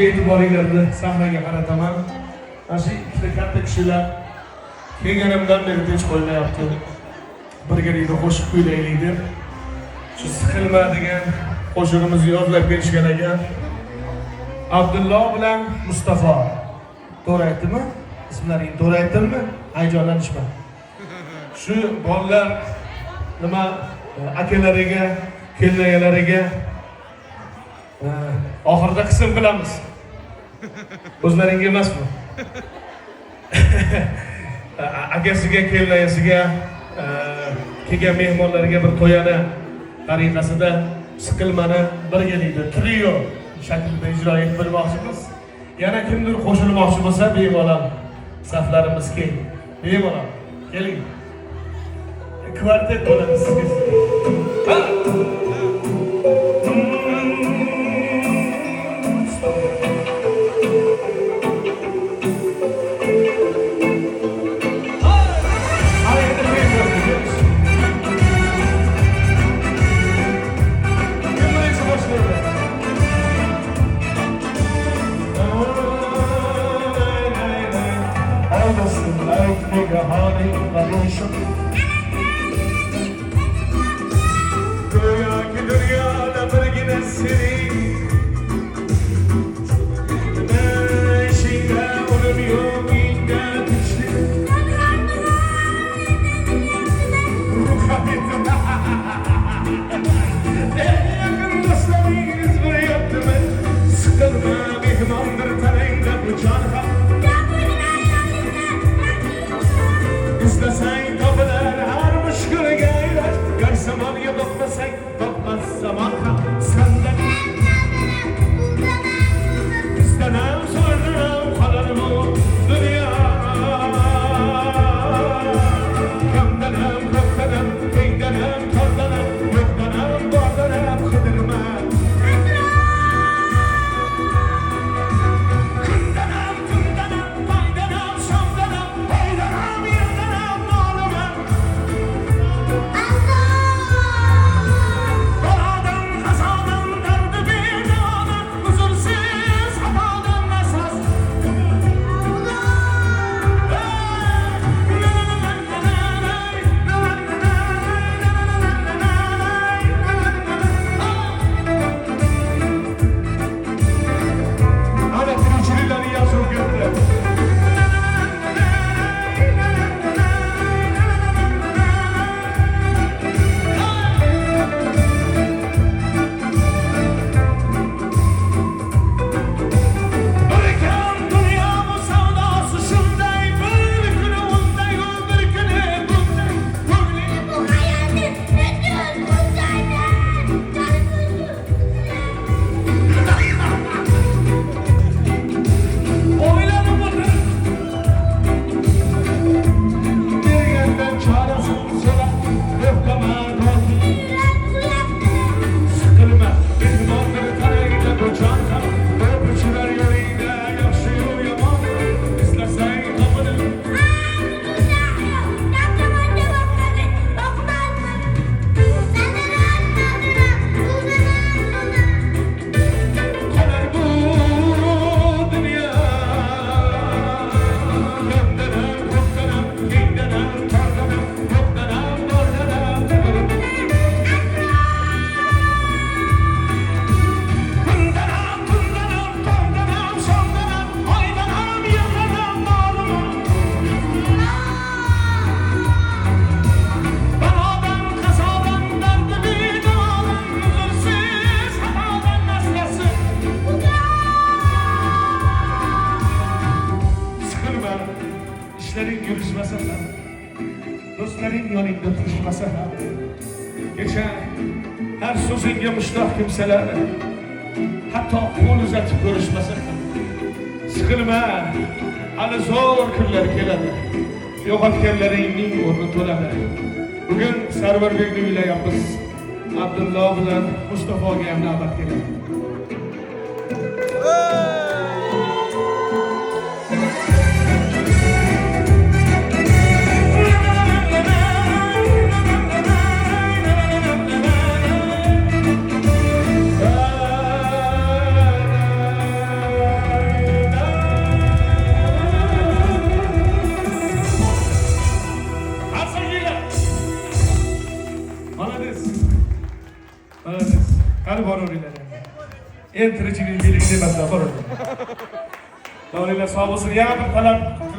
E'tiboringlarni sahnaga qarataman. Mana shu ikkita katta kishilar kelganimdan beri tinch qo'ymayapti. Birgalikda qo'shiq kuylaylik deb. Shu siqilma degan qo'shig'imizni yodlab berishgan ekan. Abdulloh bilan Mustafa. To'g'ri aytdimmi? Ismlaringni to'g'ri aytdimmi? Hayajonlanishma. Shu bolalar nima akalariga, kelmaganlariga oxirida qism qilamiz. O'zlaringga emasmi? Akasiga, kelmayasiga, kelgan mehmonlarga bir to'yani tariqasida siqilmani birgalikda trio shaklida ijro etib bermoqchimiz. Yana kimdir qo'shilmoqchi bo'lsa, bemalol saflarimiz keng. Bemalol keling. Kvartet bo'lamiz sizga. Her sözünge müştah kimseler, hatta qo'l uzatib ko'rishmasa ham siqilma, hali zo'r kunlar keladi. Yo'qotganlaringning o'rni to'ladi. Bugun Sarvarbekni uylayapmiz. Abdulloh bilan Mustafoga ham navbat keladi. Молодец. Молодец. Qani boraveringlar. En tirikchilik yilingni emaslar boraveringlar. Davringlar sog' bo'lsin. Yana bir talab